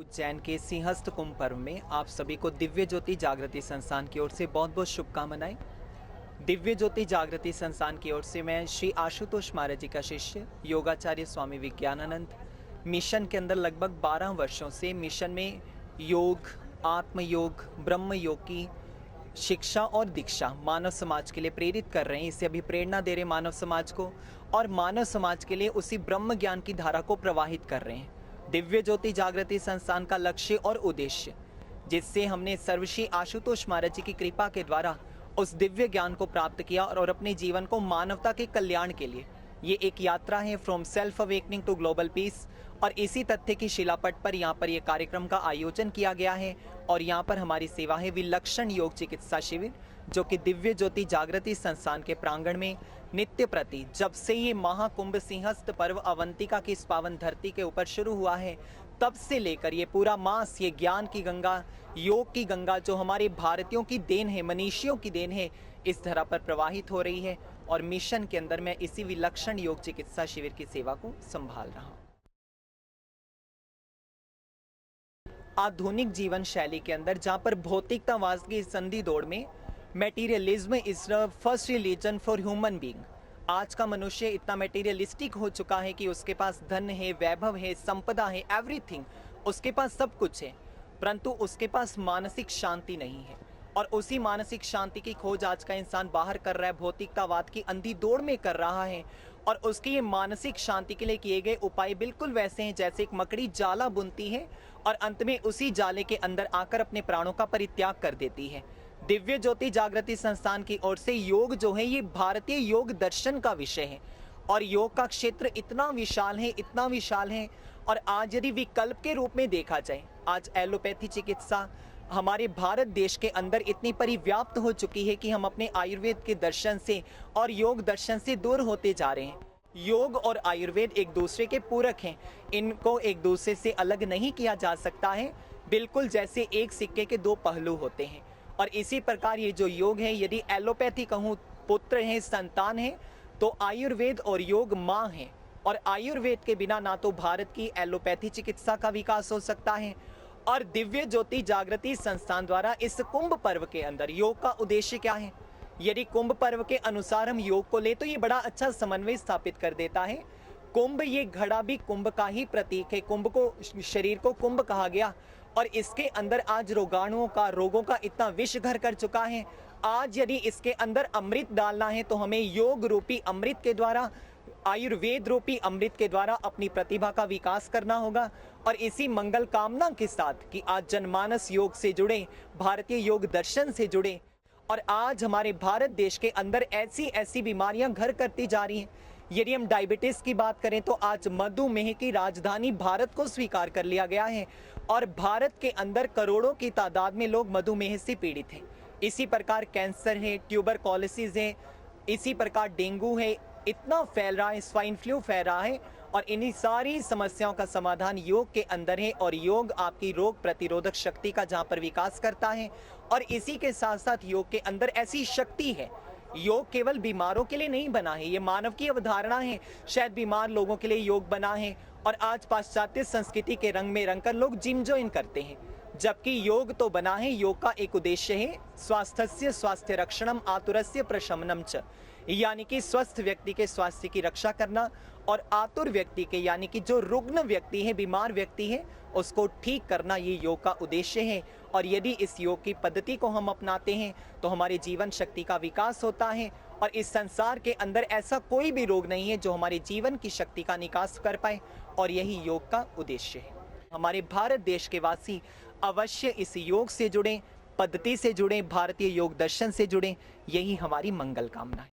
उज्जैन के सिंहस्थ कुंभ पर्व में आप सभी को दिव्य ज्योति जागृति संस्थान की ओर से बहुत बहुत शुभकामनाएं। दिव्य ज्योति जागृति संस्थान की ओर से मैं श्री आशुतोष महाराज जी का शिष्य योगाचार्य स्वामी विज्ञानानंद मिशन के अंदर लगभग 12 वर्षों से मिशन में योग, आत्मयोग, ब्रह्म योग की शिक्षा और दीक्षा मानव समाज के लिए प्रेरित कर रहे हैं। इसे अभी प्रेरणा दे रहे मानव समाज को और मानव समाज के लिए उसी ब्रह्म ज्ञान की धारा को प्रवाहित कर रहे हैं। दिव्य ज्योति जागृति संस्थान का लक्ष्य और उद्देश्य, जिससे हमने सर्वश्री आशुतोष महाराज जी की कृपा के द्वारा उस दिव्य ज्ञान को प्राप्त किया और अपने जीवन को मानवता के कल्याण के लिए ये एक यात्रा है from self awakening to global peace. और इसी तथ्य की शिलापट पर यहाँ पर ये कार्यक्रम का आयोजन किया गया है और यहाँ पर हमारी सेवा है विलक्षण योग चिकित्सा शिविर, जो कि दिव्य ज्योति जागृति संस्थान के प्रांगण में नित्य प्रति जब से ये महाकुंभ सिंहस्थ पर्व अवंतिका की इस पावन धरती के ऊपर शुरू हुआ है, तब से लेकर ये पूरा मास, ये ज्ञान की गंगा, योग की गंगा जो हमारे भारतीयों की देन है, मनीषियों की देन है, इस धरा पर प्रवाहित हो रही है। और मिशन के अंदर मैं इसी विलक्षण योग चिकित्सा शिविर की सेवा को संभाल रहा हूँ। आधुनिक जीवन शैली के अंदर जहाँ पर भौतिकतावाद की संधि दौड़ में materialism is the first religion for human being. आज का मनुष्य इतना मेटीरियलिस्टिक हो चुका है कि उसके पास धन है, वैभव है, संपदा है, एवरीथिंग, उसके पास सब कुछ है, परंतु उसके पास मानसिक शांति नहीं है। और उसी मानसिक शांति की खोज आज का इंसान बाहर कर रहा है, भौतिकतावाद की अंधी दौड़ में कर रहा है। और उसकी ये मानसिक शांति के लिए किए गए उपाय बिल्कुल वैसे हैं जैसे एक मकड़ी जाला बुनती है और अंत में उसी जाले के अंदर आकर अपने प्राणों का परित्याग कर देती है। दिव्य ज्योति जागृति संस्थान की ओर से योग जो है ये भारतीय योग दर्शन का विषय है और योग का क्षेत्र इतना विशाल है, इतना विशाल है। और आज यदि विकल्प के रूप में देखा जाए, आज एलोपैथी चिकित्सा हमारे भारत देश के अंदर इतनी परिव्याप्त हो चुकी है कि हम अपने आयुर्वेद के दर्शन से और योग दर्शन से दूर होते जा रहे हैं। योग और आयुर्वेद एक दूसरे के पूरक हैं, इनको एक दूसरे से अलग नहीं किया जा सकता है, बिल्कुल जैसे एक सिक्के के दो पहलू होते हैं। और इसी प्रकार ये जो योग है, यदि एलोपैथी कहूँ पुत्र है, संतान है, तो आयुर्वेद और योग माँ है। और आयुर्वेद के बिना ना तो भारत की एलोपैथी चिकित्सा का विकास हो सकता है। और दिव्य ज्योति जागृति संस्थान द्वारा इस कुंभ पर्व के अंदर योग का उद्देश्य क्या है? यदि कुंभ पर्व के अनुसार हम योग को ले तो ये बड़ा अच्छा समन्वय स्थापित कर देता है। कुंभ, ये घड़ा भी कुंभ का ही प्रतीक है। कुंभ को, शरीर को कुंभ कहा गया और इसके अंदर आज रोगाणुओं का, रोगों का इतना विष घर कर चुका है। आज यदि इसके अंदर अमृत डालना है तो हमें योग रूपी अमृत के द्वारा, आयुर्वेद रूपी अमृत के द्वारा अपनी प्रतिभा का विकास करना होगा। और इसी मंगल कामना के साथ कि आज जनमानस योग से जुड़े, भारतीय योग दर्शन से जुड़े। और आज हमारे भारत देश के अंदर ऐसी ऐसी बीमारियां घर करती जा रही हैं। यदि हम डायबिटीज की बात करें तो आज मधुमेह की राजधानी भारत को स्वीकार कर लिया गया है और भारत के अंदर करोड़ों की तादाद में लोग मधुमेह से पीड़ित हैं। इसी प्रकार कैंसर है, ट्यूबरकुलोसिस है, इसी प्रकार डेंगू है, इतना फैल रहा है, स्वाइन फ्लू फैल रहा है। और इन्हीं सारी समस्याओं का समाधान योग के अंदर है। और योग आपकी रोग प्रतिरोधक शक्ति का जहाँ पर विकास करता है। और इसी के साथ साथ योग के अंदर ऐसी शक्ति है, योग केवल बीमारों के लिए नहीं बना है, ये मानव की अवधारणा है, शायद बीमार लोगों के लिए योग बना है। और आज पाश्चात्य संस्कृति के रंग में रंगकर लोग जिम ज्वाइन करते हैं, जबकि योग तो बना है, योग का एक उद्देश्य है स्वास्थ्य स्वास्थ्य रक्षणम आतुरस्य प्रशमनम च, यानी कि स्वस्थ व्यक्ति के स्वास्थ्य की रक्षा करना और आतुर व्यक्ति के, यानी कि जो रुग्ण व्यक्ति है, बीमार व्यक्ति है, उसको ठीक करना, ये योग का उद्देश्य है। और यदि इस योग की पद्धति को हम अपनाते हैं तो हमारे जीवन शक्ति का विकास होता है। और इस संसार के अंदर ऐसा कोई भी रोग नहीं है जो हमारे जीवन की शक्ति का निकास कर पाए, और यही योग का उद्देश्य है। हमारे भारत देश के वासी अवश्य इस योग से जुड़ें, पद्धति से जुड़ें, भारतीय योग दर्शन से जुड़ें, यही हमारी मंगल कामना है।